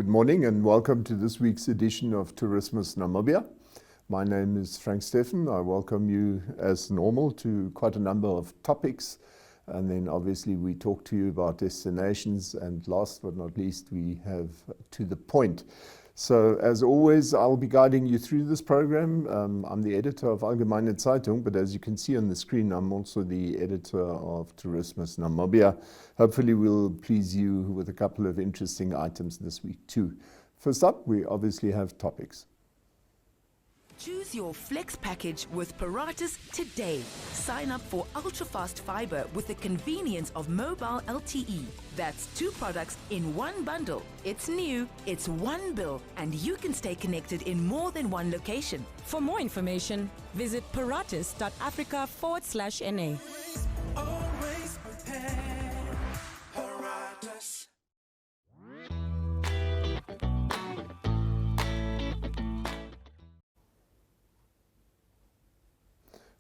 Good morning and welcome to this week's edition of Tourismus Namibia. My name is Frank Steffen. I welcome you as normal to quite a number of topics, and then obviously we talk to you about destinations, and last but not least we have to the point. So as always, I'll be guiding you through this program. I'm the editor of Allgemeine Zeitung, but as you can see on the screen, I'm also the editor of Tourismus Namibia. Hopefully we'll please you with a couple of interesting items this week too. First up, we obviously have topics. Choose your flex package with Paratus today. Sign up for ultra-fast fiber with the convenience of mobile LTE. That's 2 products in one bundle. It's new, it's one bill, and you can stay connected in more than one location. For more information, visit paratus.africa/NA. Always prepared. Paratus.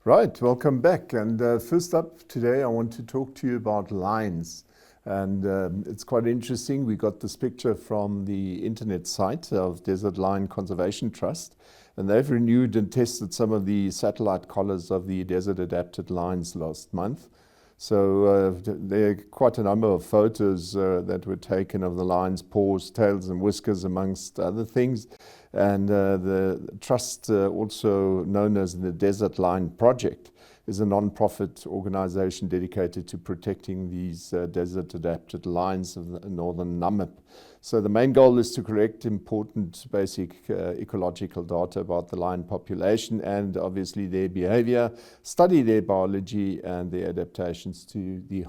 Right, welcome back. And first up today, I want to talk to you about lines. And it's quite interesting. We got this picture from the internet site of Desert Line Conservation Trust, and they've renewed and tested some of the satellite collars of the desert adapted lines last month. So there are quite a number of photos that were taken of the lines' paws, tails and whiskers, amongst other things. And the trust, also known as the Desert Line Project, is a non-profit organization dedicated to protecting these desert-adapted lines of the northern Namib. So the main goal is to collect important basic ecological data about the lion population and obviously their behavior, study their biology and their adaptations to the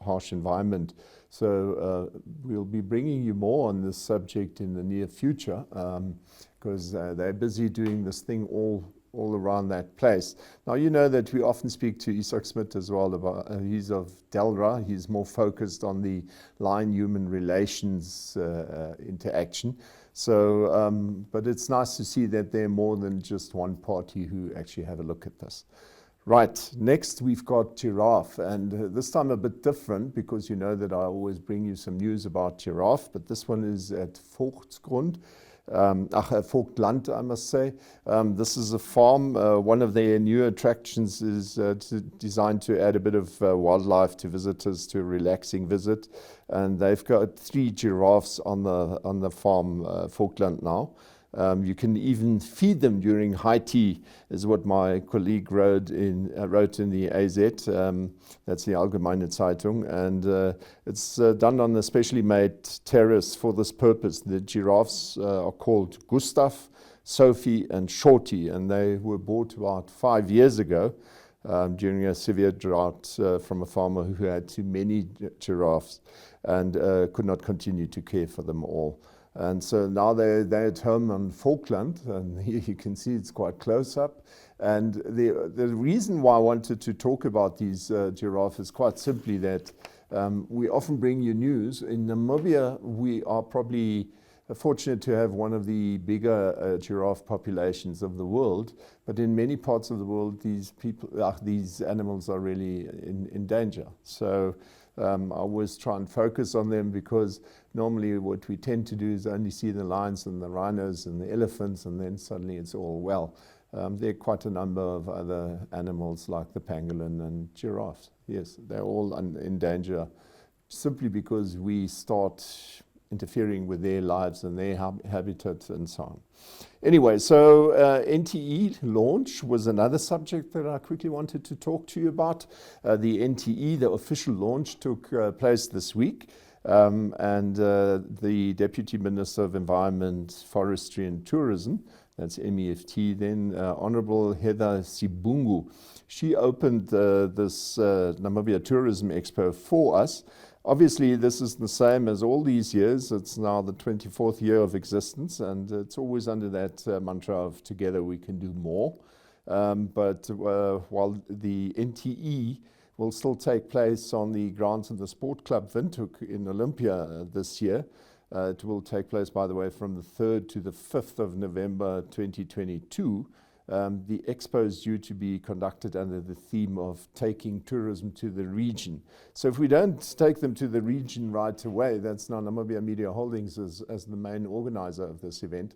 harsh environment. So we'll be bringing you more on this subject in the near future because they're busy doing this thing all around that place. Now, you know that we often speak to Isak Smit as well. About he's of Delra. He's more focused on the lion-human relations interaction. So, but it's nice to see that there are more than just one party who actually have a look at this. Right, next we've got giraffe, and this time a bit different because you know that I always bring you some news about giraffe, but this one is at Voogtsgrond. Voogtland, I must say. This is a farm. One of their new attractions is designed to add a bit of wildlife to visitors, to a relaxing visit. And they've got 3 giraffes on the farm, Voogtland now. You can even feed them during high tea, is what my colleague wrote in the AZ. That's the Allgemeine Zeitung, and it's done on a specially made terrace for this purpose. The giraffes are called Gustav, Sophie, and Shorty, and they were bought about 5 years ago during a severe drought from a farmer who had too many giraffes and could not continue to care for them all. And so now they're at home on Falkland, and here you can see it's quite close up. And the reason why I wanted to talk about these giraffes is quite simply that we often bring you news. In Namibia, we are probably fortunate to have one of the bigger giraffe populations of the world, but in many parts of the world, these animals are really in danger. So I always try and focus on them because normally what we tend to do is only see the lions and the rhinos and the elephants, and then suddenly it's all well. There are quite a number of other animals like the pangolin and giraffes. Yes, they're all in danger simply because we start interfering with their lives and their habitat and so on. Anyway, so NTE launch was another subject that I quickly wanted to talk to you about. The NTE, the official launch, took place this week. And the Deputy Minister of Environment, Forestry and Tourism, that's MEFT, then Honourable Heather Sibungu, she opened this Namibia Tourism Expo for us. Obviously, this is the same as all these years. It's now the 24th year of existence, and it's always under that mantra of together we can do more. But while the NTE will still take place on the grounds of the Sport Club Windhoek in Olympia this year, it will take place, by the way, from the 3rd to the 5th of November 2022. The expo is due to be conducted under the theme of taking tourism to the region. So if we don't take them to the region right away, that's now Namibia Media Holdings as the main organizer of this event.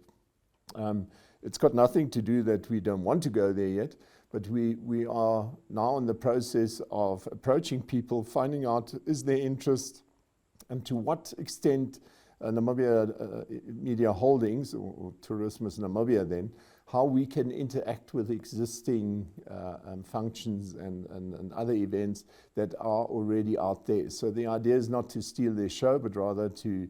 It's got nothing to do that we don't want to go there yet, but we are now in the process of approaching people, finding out is there interest, and to what extent Namibia Media Holdings, or Tourismus Namibia then, how we can interact with existing functions and other events that are already out there. So the idea is not to steal their show, but rather to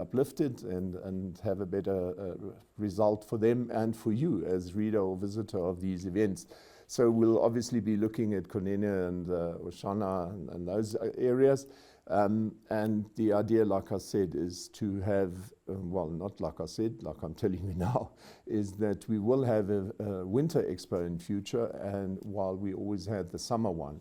uplift it and have a better result for them and for you as reader or visitor of these events. So we'll obviously be looking at Konene and Oshana and those areas. And the idea, like I said, is to have, well, not like I said, like I'm telling you now, is that we will have a winter expo in future, and while we always had the summer one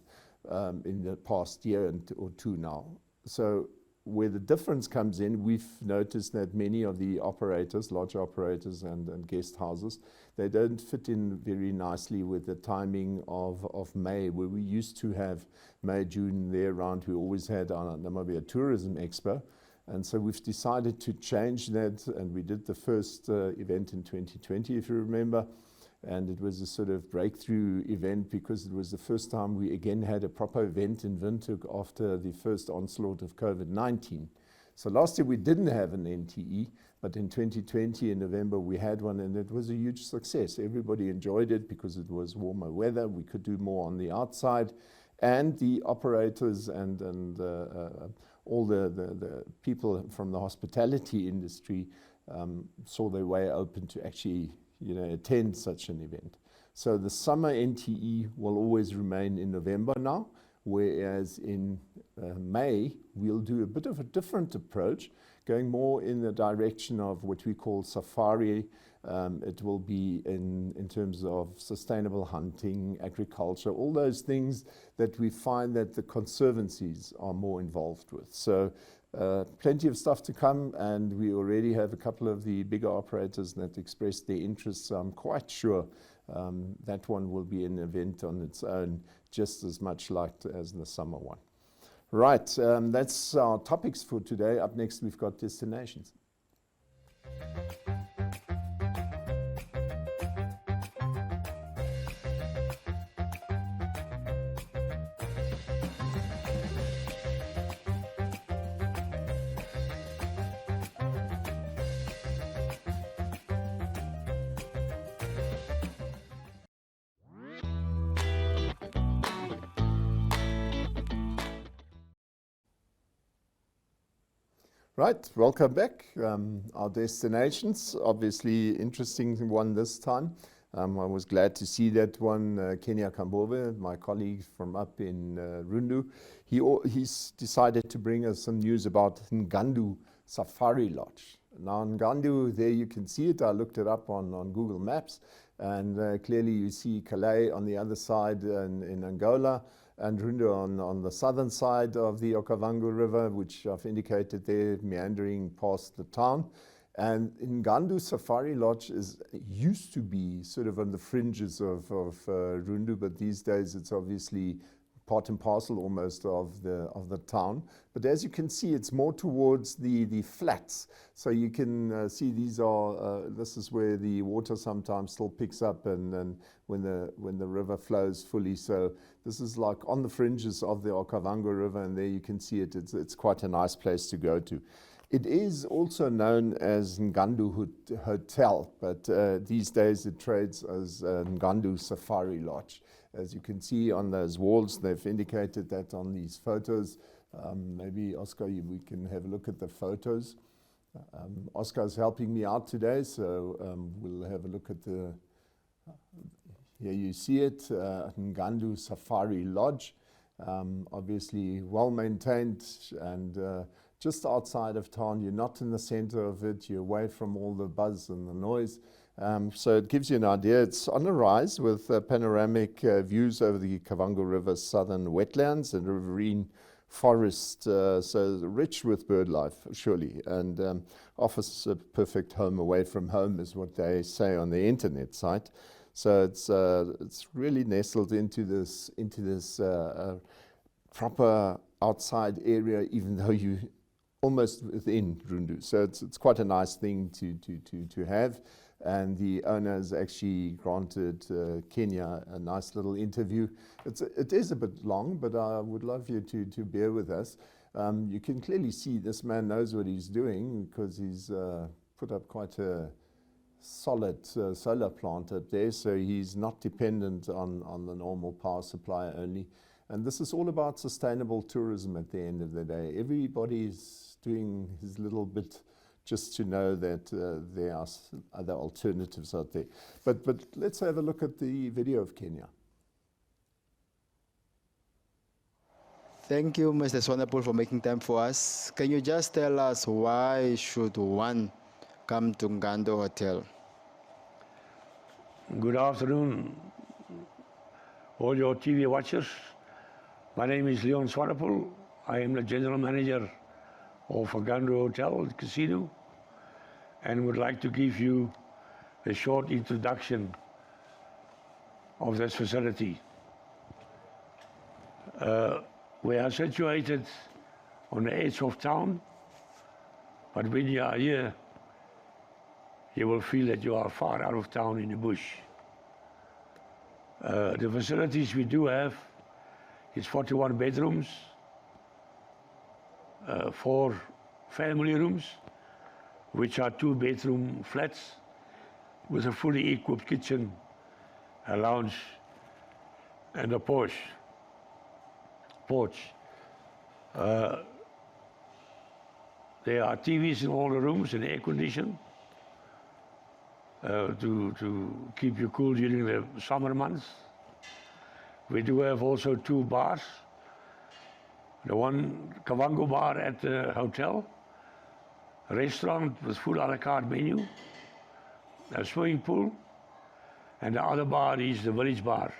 in the past year or two now. So where the difference comes in, we've noticed that many of the operators, large operators and guest houses, they don't fit in very nicely with the timing of May, where we used to have May, June there around. We always had our Namibia Tourism Expo. And so we've decided to change that, and we did the first event in 2020, if you remember. And it was a sort of breakthrough event because it was the first time we again had a proper event in Windhoek after the first onslaught of COVID-19. So last year we didn't have an NTE, but in 2020 in November we had one, and it was a huge success. Everybody enjoyed it because it was warmer weather. We could do more on the outside, and the operators and all the people from the hospitality industry saw their way open to actually attend such an event. So the summer NTE will always remain in November now, whereas in May we'll do a bit of a different approach, going more in the direction of what we call safari. It will be in terms of sustainable hunting, agriculture, all those things that we find that the conservancies are more involved with. So plenty of stuff to come, and we already have a couple of the bigger operators that expressed their interest, so I'm quite sure that one will be an event on its own, just as much liked as the summer one. Right, that's our topics for today. Up next we've got destinations. Right, welcome back. Our destinations, obviously interesting one this time. I was glad to see that one, Kenya Kambove, my colleague from up in Rundu. He's decided to bring us some news about Ngandu Safari Lodge. Now Ngandu, there you can see it. I looked it up on Google Maps, and clearly you see Calais on the other side in Angola, and Rundu on the southern side of the Okavango River, which I've indicated there, meandering past the town. And Ngandu Safari Lodge used to be sort of on the fringes of Rundu, but these days it's obviously part and parcel almost of the town. But as you can see, it's more towards the flats. So you can see these are, this is where the water sometimes still picks up and when the river flows fully. So this is like on the fringes of the Okavango River, and there you can see it. It's quite a nice place to go to. It is also known as Ngandu Hotel, but these days it trades as Ngandu Safari Lodge. As you can see on those walls, they've indicated that on these photos. Maybe Oscar, we can have a look at the photos. Oscar's helping me out today, so we'll have a look at here you see it, Ngandu Safari Lodge. Obviously well maintained and just outside of town. You're not in the center of it, you're away from all the buzz and the noise. So it gives you an idea. It's on a rise with panoramic views over the Okavango River's southern wetlands and riverine forest, so rich with bird life, surely, and offers a perfect home away from home is what they say on the internet site. So it's really nestled into this proper outside area, even though you almost within Rundu. So it's quite a nice thing to have. And the owner has actually granted Kenya a nice little interview. It is a bit long, but I would love you to bear with us. You can clearly see this man knows what he's doing, because he's put up quite a solid solar plant up there, so he's not dependent on the normal power supply only. And this is all about sustainable tourism at the end of the day. Everybody's doing his little bit just to know that there are other alternatives out there. But let's have a look at the video of Kenya. Thank you, Mr. Swanepoel, for making time for us. Can you just tell us why should one come to Ngandu Hotel? Good afternoon, all your TV watchers. My name is Leon Swanepoel. I am the General Manager of Gundu Hotel Casino, and would like to give you a short introduction of this facility. We are situated on the edge of town, but when you are here, you will feel that you are far out of town in the bush. The facilities we do have is 41 bedrooms, 4 family rooms, which are 2-bedroom flats with a fully equipped kitchen, a lounge, and a porch. There are TVs in all the rooms and air conditioning to keep you cool during the summer months. We do have also 2 bars. The one Kavango bar at the hotel, a restaurant with full a la carte menu, a swimming pool, and the other bar is the village bar,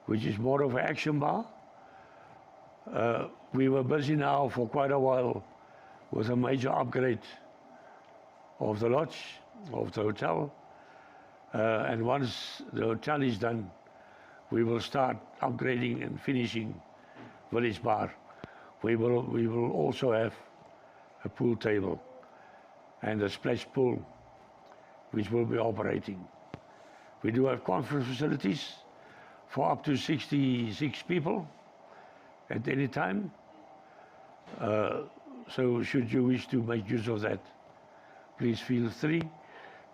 which is more of an action bar. We were busy now for quite a while with a major upgrade of the lodge, of the hotel, and once the hotel is done, we will start upgrading and finishing village bar. We will also have a pool table and a splash pool, which will be operating. We do have conference facilities for up to 66 people at any time. So should you wish to make use of that, please feel free.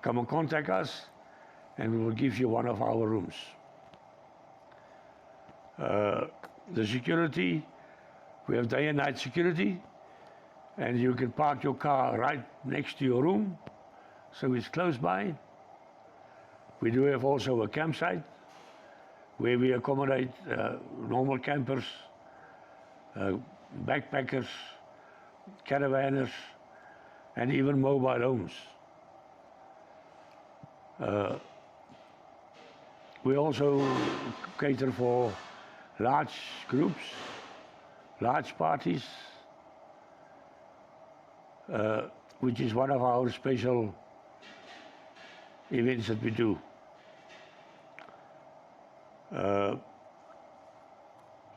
Come and contact us, and we will give you one of our rooms. The security, we have day and night security, and you can park your car right next to your room, so it's close by. We do have also a campsite where we accommodate normal campers, backpackers, caravanners, and even mobile homes. We also cater for large groups, large parties, which is one of our special events that we do.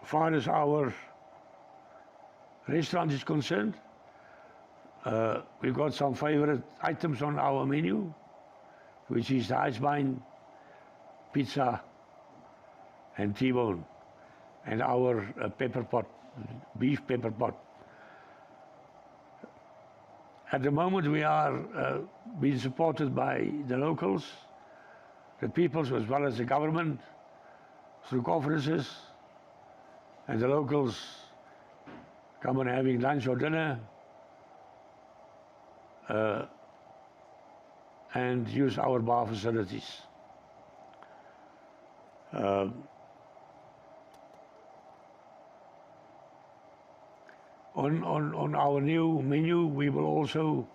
Far as our restaurant is concerned, we've got some favorite items on our menu, which is the ice wine, pizza, and T-bone, and our pepper pot, beef pepper pot. At the moment, we are being supported by the locals, the peoples, as well as the government, through conferences, and the locals come and having lunch or dinner, and use our bar facilities. On our new menu, we will also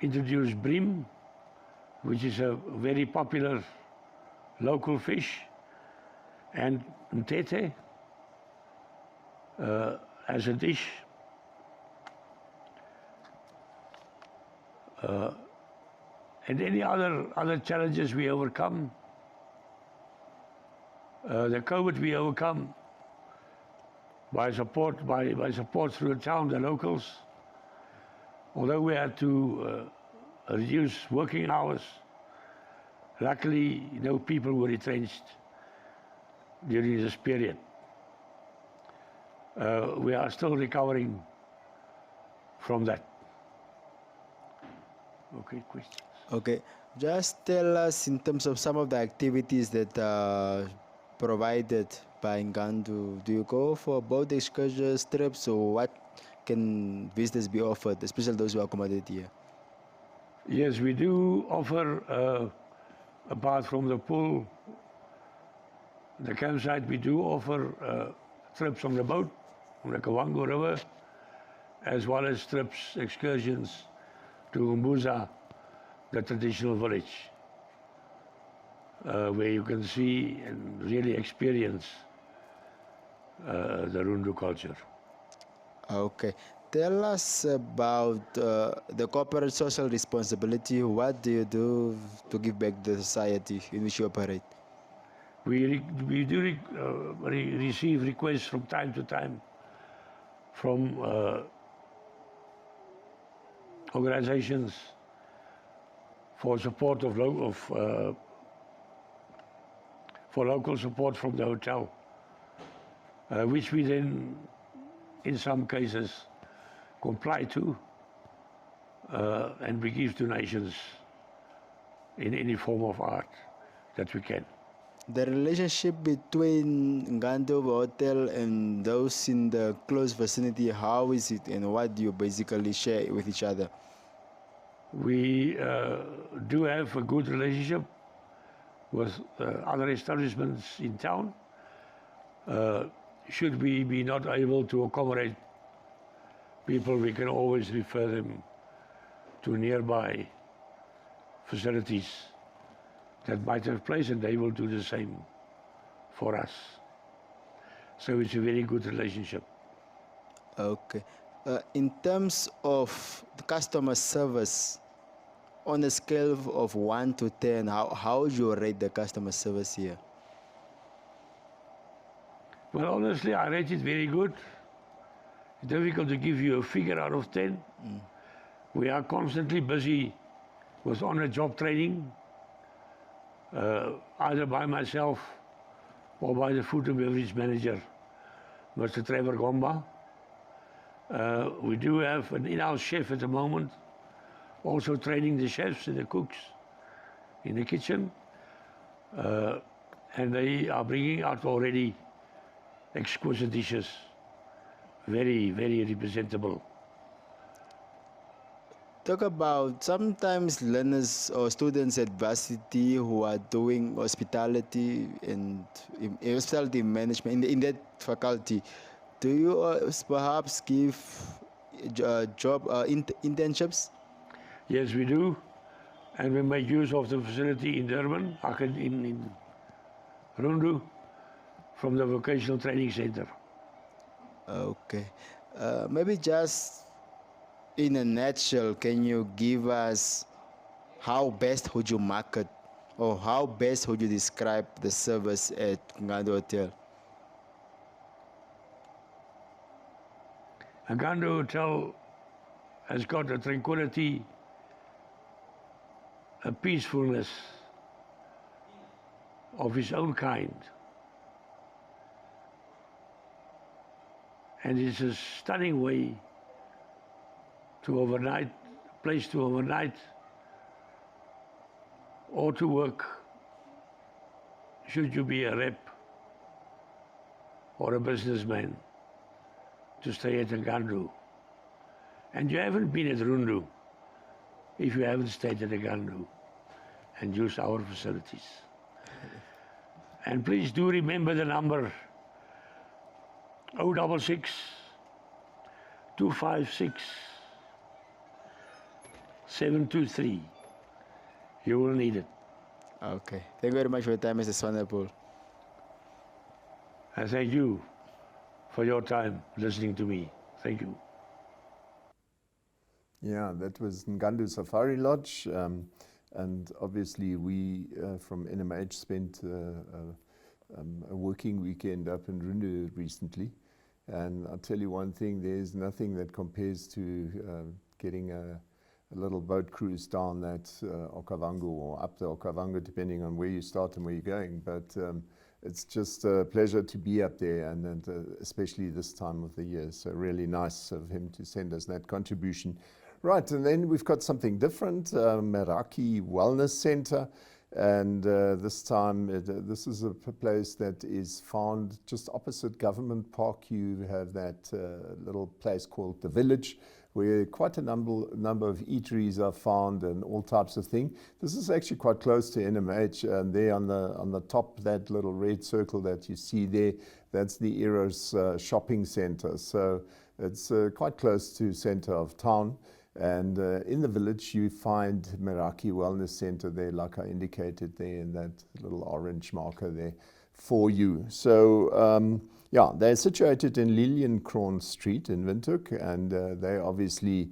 introduce bream, which is a very popular local fish, and mtete as a dish. And any other challenges we overcome. The COVID we overcome by support through the town, the locals. Although we had to reduce working hours, luckily no people were retrenched during this period. We are still recovering from that. Okay, questions? Okay, just tell us in terms of some of the activities that are provided by Ngandu. Do you go for boat excursions, trips, or what can visitors be offered, especially those who are accommodated here? Yes, we do offer, apart from the pool, the campsite, we do offer trips on the boat, on the Kavango River, as well as trips, excursions to Umbuza, the traditional village, where you can see and really experience the Rundu culture. Okay. Tell us about the corporate social responsibility. What do you do to give back to the society in which you operate? We do receive requests from time to time from organizations for support for local support from the hotel, which we then, in some cases, comply to, and we give donations in any form of art that we can. The relationship between Gundu Hotel and those in the close vicinity, how is it and what do you basically share with each other? We do have a good relationship with other establishments in town. Should we be not able to accommodate people, we can always refer them to nearby facilities that might have place, and they will do the same for us. So it's a very good relationship. Okay. In terms of the customer service, on a scale of 1 to 10, how would you rate the customer service here? Well, honestly, I rate it very good. It's difficult to give you a figure out of 10. We are constantly busy with on-the-job training, either by myself or by the food and beverage manager, Mr. Trevor Gomba. We do have an in-house chef at the moment, also training the chefs and the cooks in the kitchen. And they are bringing out already exquisite dishes, very, very representable. Talk about sometimes learners or students at varsity who are doing hospitality and hospitality management in that faculty. Do you perhaps give job internships? Yes, we do, and we make use of the facility in Durban, in Rundu, from the Vocational Training Centre. Okay. Maybe just in a nutshell, can you give us how best would you market or how best would you describe the service at Ngandu Hotel? Gundu Hotel has got a tranquility, a peacefulness of its own kind. And it's a stunning way to place to overnight or to work, should you be a rep or a businessman, to stay at Ngandu. And you haven't been at Rundu if you haven't stayed at Ngandu and used our facilities. And please do remember the number 066 256 723. You will need it. Okay. Thank you very much for your time, Mr. Swanepoel. And thank you for your time listening to me. Thank you. Yeah, that was Ngandu Safari Lodge. And obviously we from NMH spent a working weekend up in Rundu recently. And I'll tell you one thing, there's nothing that compares to getting a little boat cruise down that Okavango or up the Okavango, depending on where you start and where you're going. But it's just a pleasure to be up there, and especially this time of the year. So really nice of him to send us that contribution. Right, and then we've got something different, Meraki Wellness Centre. And this time, this is a place that is found just opposite Government Park. You have that little place called The Village, where quite a number of eateries are found and all types of things. This is actually quite close to NMH, and there on the top, that little red circle that you see there, that's the Eros shopping centre. So it's quite close to centre of town. And in the village, you find Meraki Wellness Centre there, like I indicated there in that little orange marker there for you. So, yeah, they're situated in Lilienkron Street in Windhoek, and they obviously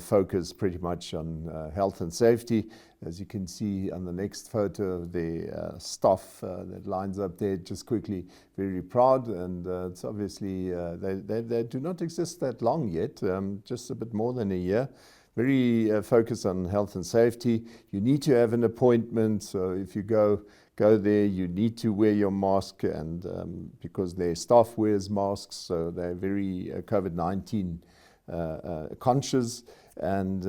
focus pretty much on health and safety. As you can see on the next photo, the staff that lines up there just quickly, very proud, and it's obviously, they do not exist that long yet, just a bit more than a year. Very focused on health and safety. You need to have an appointment, so if you go there, you need to wear your mask, and because their staff wears masks, so they're very COVID-19 conscious. And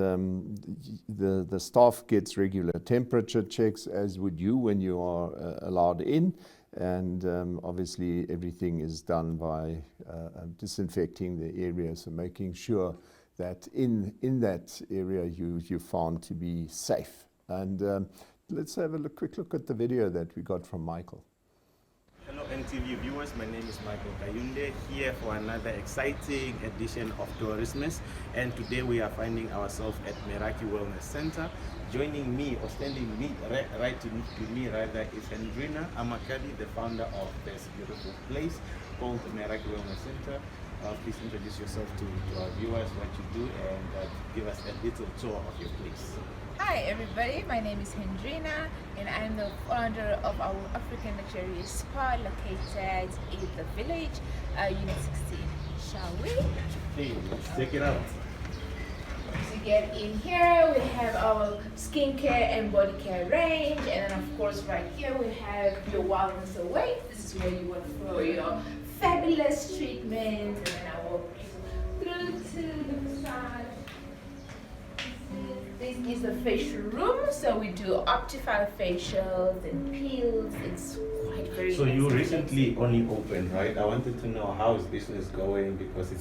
the staff gets regular temperature checks, as would you when you are allowed in. And obviously everything is done by disinfecting the area, so making sure that in that area you found to be safe. And let's have a quick look at the video that we got from Michael. Hello NTV viewers, my name is Michael Kayunde, here for another exciting edition of Tourismus, and today we are finding ourselves at Meraki Wellness Centre. Joining me, or standing right to me rather, is Hendrina Amakali, the founder of this beautiful place called Meraki Wellness Centre. Please introduce yourself to our viewers, what you do, and give us a little tour of your place. Hi everybody, my name is Hendrina and I'm the founder of our African luxury spa located in the village, Unit 16. Shall we? Hey, let's check it out. To get in here, we have our skincare and body care range, and then of course right here we have your wellness away. This is where you want for your fabulous treatment, and then I will through to the massage. This is the facial room, so we do Optify facials and peels. It's quite very So you expensive. recently only opened, right? I wanted to know how is business going, because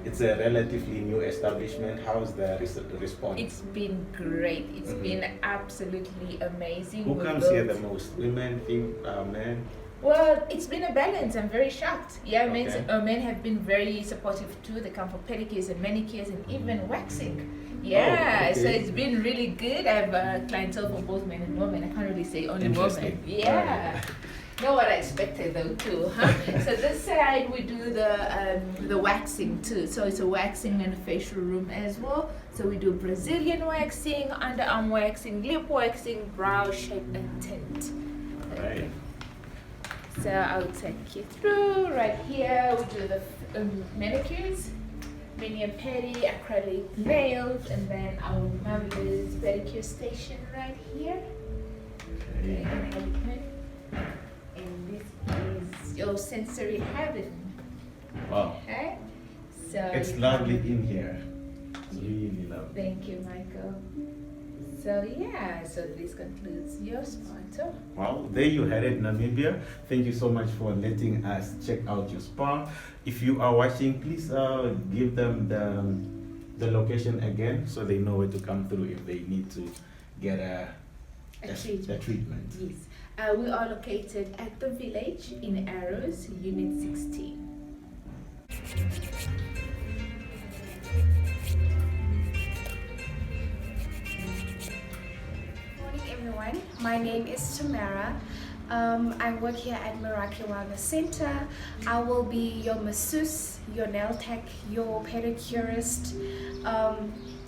it's a relatively new establishment. How's the response? It's been great. It's been absolutely amazing. Who We comes here built- the most? Women, men? Well, it's been a balance. I'm very shocked. Yeah, Okay. men have been very supportive too. They come for pedicures and manicures and even waxing. Yeah, okay. so it's been really good. I have a clientele for both men and women. I can't really say only Interesting. women. Yeah. Know what I expected though too, huh? So this side we do the waxing too. So it's a waxing and a facial room as well. So we do Brazilian waxing, underarm waxing, lip waxing, brow shape and tint. Right. So I'll take you through. Right here we do the manicures, mini and pedi, acrylic nails, and then our marvelous pedicure station right here. Okay. And this is your sensory heaven. Wow. Okay? So It's lovely in here. It's really lovely. Thank you, Michael. So yeah, so this concludes your spa tour. Well, there you had it, Namibia. Thank you so much for letting us check out your spa. If you are watching, please give them the location again, so they know where to come through if they need to get a treatment. Yes. We are located at the village in Arrows, Unit 16. Morning everyone, my name is Tamara. I work here at Meraki Wellness Centre. I will be your masseuse, your nail tech, your pedicurist.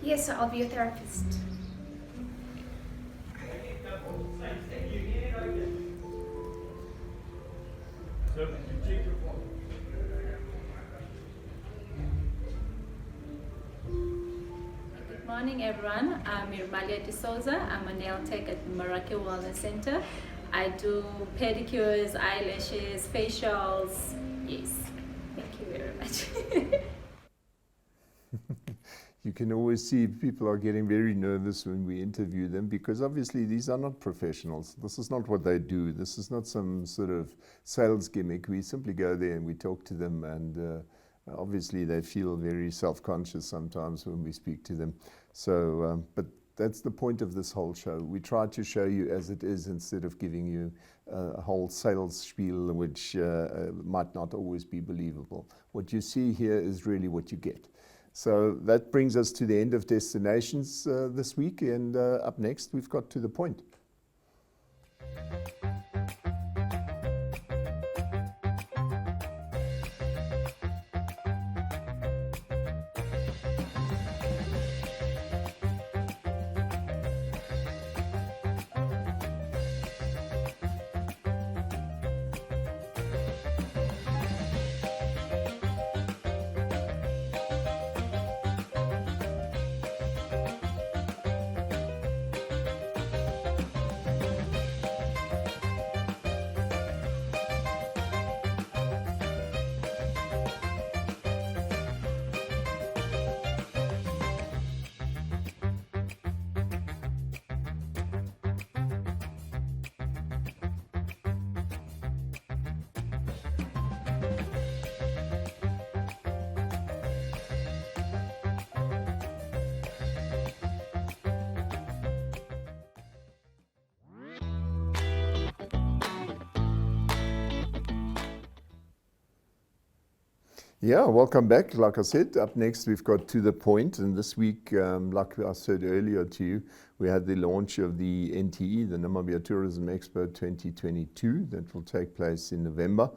Yes, so I'll be a therapist. Good morning, everyone. I'm Irmalia De Souza. I'm a nail tech at Meraki Wellness Centre. I do pedicures, eyelashes, facials. Yes, thank you very much. You can always see people are getting very nervous when we interview them because obviously these are not professionals. This is not what they do. This is not some sort of sales gimmick. We simply go there and we talk to them, and obviously they feel very self-conscious sometimes when we speak to them. So, but that's the point of this whole show. We try to show you as it is instead of giving you a whole sales spiel which might not always be believable. What you see here is really what you get. So that brings us to the end of destinations this week, and up next we've got To The Point. Yeah, welcome back. Like I said, up next we've got To The Point, and this week, like I said earlier to you, we had the launch of the NTE, the Namibia Tourism Expo 2022, that will take place in November.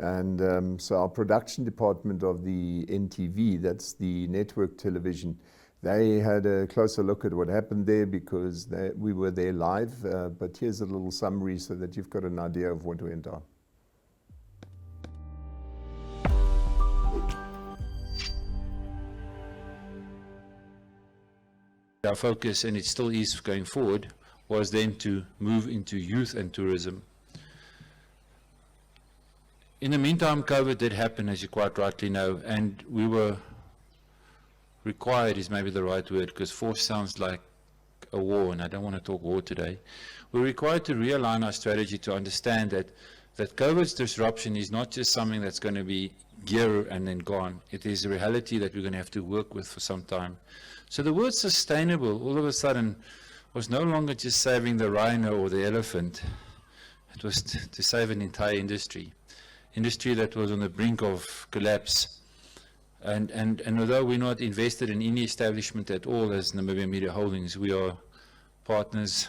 And so our production department of the NTV, that's the network television, they had a closer look at what happened there because we were there live. But here's a little summary so that you've got an idea of what went on. Our focus, and it still is going forward, was then to move into youth and tourism. In the meantime, COVID did happen, as you quite rightly know, and we were required, is maybe the right word, because forced sounds like a war, and I don't want to talk war today. We're required to realign our strategy to understand that COVID's disruption is not just something that's going to be here and then gone. It is a reality that we're going to have to work with for some time. So the word sustainable all of a sudden was no longer just saving the rhino or the elephant. It was to save an entire industry that was on the brink of collapse. And although we're not invested in any establishment at all as Namibia Media Holdings, we are partners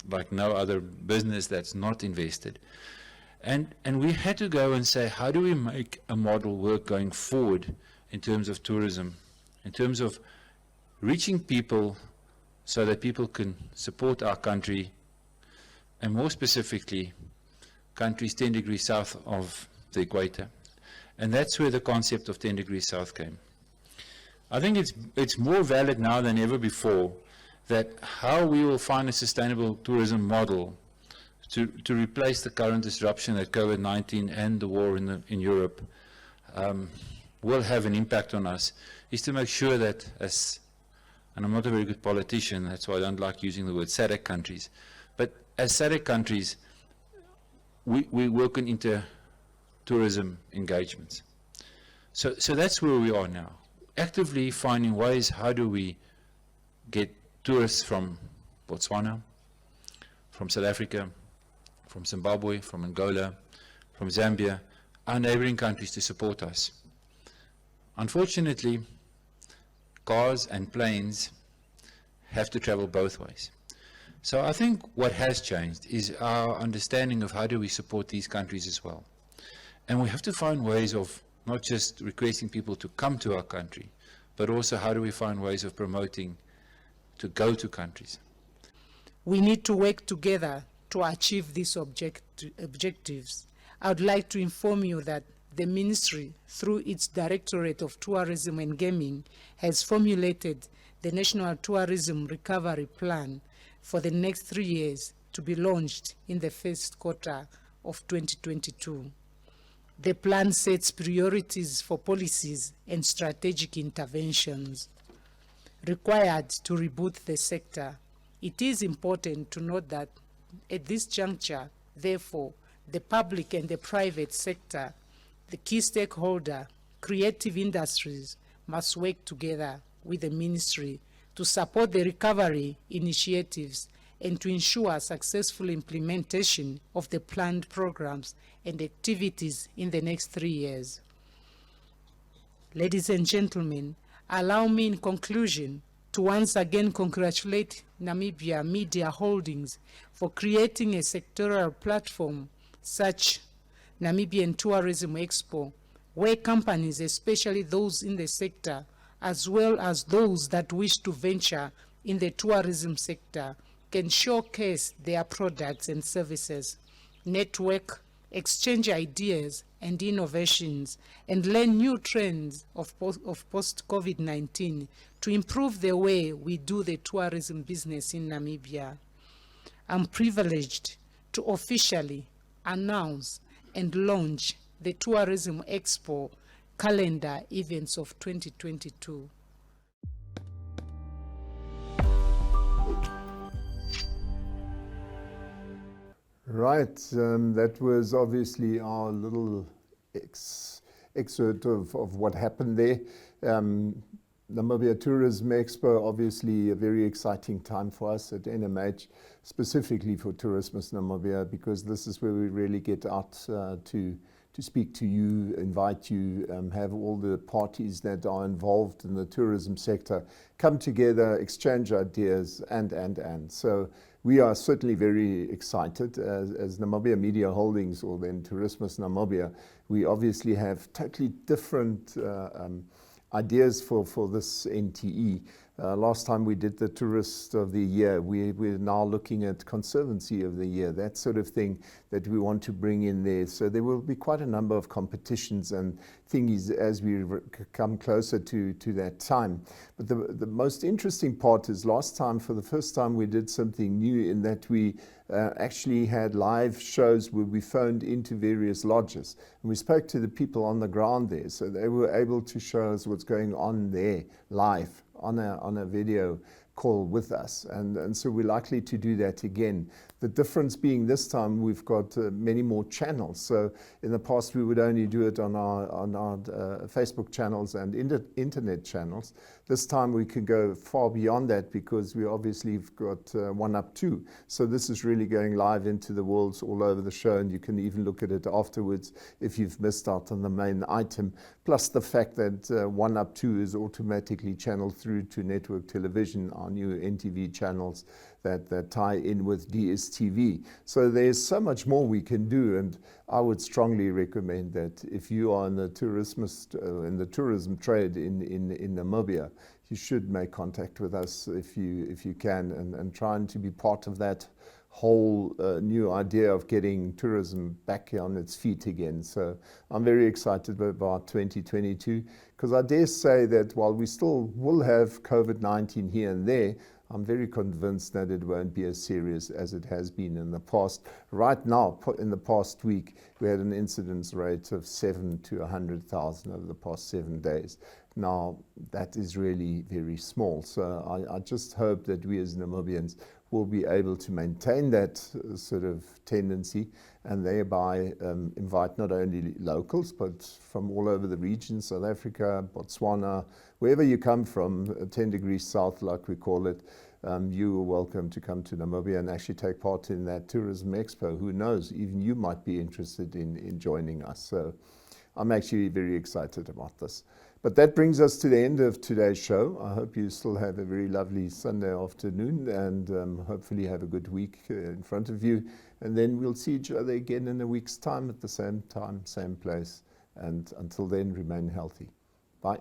like no other business that's not invested. And we had to go and say, how do we make a model work going forward in terms of tourism, in terms of reaching people so that people can support our country, and more specifically, countries 10 degrees south of the equator. And that's where the concept of 10 degrees south came. I think it's more valid now than ever before that how we will find a sustainable tourism model to replace the current disruption that COVID-19 and the war in Europe will have an impact on us, is to make sure that and I'm not a very good politician, that's why I don't like using the word SADC countries, but as SADC countries, we work on inter-tourism engagements. So that's where we are now, actively finding ways, how do we get tourists from Botswana, from South Africa, from Zimbabwe, from Angola, from Zambia, our neighboring countries to support us. Unfortunately, cars and planes have to travel both ways. So I think what has changed is our understanding of how do we support these countries as well. And we have to find ways of not just requesting people to come to our country, but also how do we find ways of promoting to go to countries. We need to work together to achieve these objectives. I would like to inform you that the Ministry, through its Directorate of Tourism and Gaming, has formulated the National Tourism Recovery Plan for the next 3 years to be launched in the first quarter of 2022. The plan sets priorities for policies and strategic interventions required to reboot the sector. It is important to note that at this juncture, therefore, the public and the private sector, the key stakeholder, creative industries, must work together with the ministry to support the recovery initiatives and to ensure successful implementation of the planned programs and activities in the next 3 years. Ladies and gentlemen, allow me in conclusion to once again congratulate Namibia Media Holdings for creating a sectoral platform such Namibian Tourism Expo, where companies, especially those in the sector, as well as those that wish to venture in the tourism sector, can showcase their products and services, network, exchange ideas and innovations, and learn new trends of post-COVID-19 to improve the way we do the tourism business in Namibia. I'm privileged to officially announce and launch the Tourism Expo calendar events of 2022. Right, that was obviously our little excerpt of what happened there. Namibia Tourism Expo, obviously a very exciting time for us at NMH, specifically for Tourismus Namibia, because this is where we really get out to speak to you, invite you, have all the parties that are involved in the tourism sector come together, exchange ideas, and. So we are certainly very excited as Namibia Media Holdings, or then Tourismus Namibia. We obviously have totally different ideas for this NTE. Last time we did the Tourist of the Year, we're now looking at Conservancy of the Year, that sort of thing that we want to bring in there. So there will be quite a number of competitions and thingies as we come closer to that time. But the most interesting part is last time, for the first time, we did something new in that we actually had live shows where we phoned into various lodges. And we spoke to the people on the ground there, so they were able to show us what's going on there live on a video call with us, and so we're likely to do that again. The difference being this time we've got many more channels. So in the past we would only do it on our Facebook channels and internet channels. This time we can go far beyond that because we obviously have got 1 Up 2. So this is really going live into the worlds all over the show, and you can even look at it afterwards if you've missed out on the main item. Plus the fact that 1 Up 2 is automatically channeled through to network television, our new NTV channels that tie in with DSTV. So there's so much more we can do, and I would strongly recommend that if you are in the tourism trade in Namibia, you should make contact with us if you can, and trying to be part of that whole new idea of getting tourism back on its feet again. So I'm very excited about 2022, because I dare say that while we still will have COVID-19 here and there, I'm very convinced that it won't be as serious as it has been in the past. Right now, in the past week, we had an incidence rate of 7 to 100,000 over the past 7 days. Now, that is really very small. So I just hope that we as Namibians will be able to maintain that sort of tendency, and thereby invite not only locals, but from all over the region, South Africa, Botswana, wherever you come from, 10 degrees south, like we call it, you are welcome to come to Namibia and actually take part in that Tourism Expo. Who knows, even you might be interested in joining us. So I'm actually very excited about this. But that brings us to the end of today's show. I hope you still have a very lovely Sunday afternoon, and hopefully have a good week in front of you. And then we'll see each other again in a week's time at the same time, same place. And until then, remain healthy. Bye.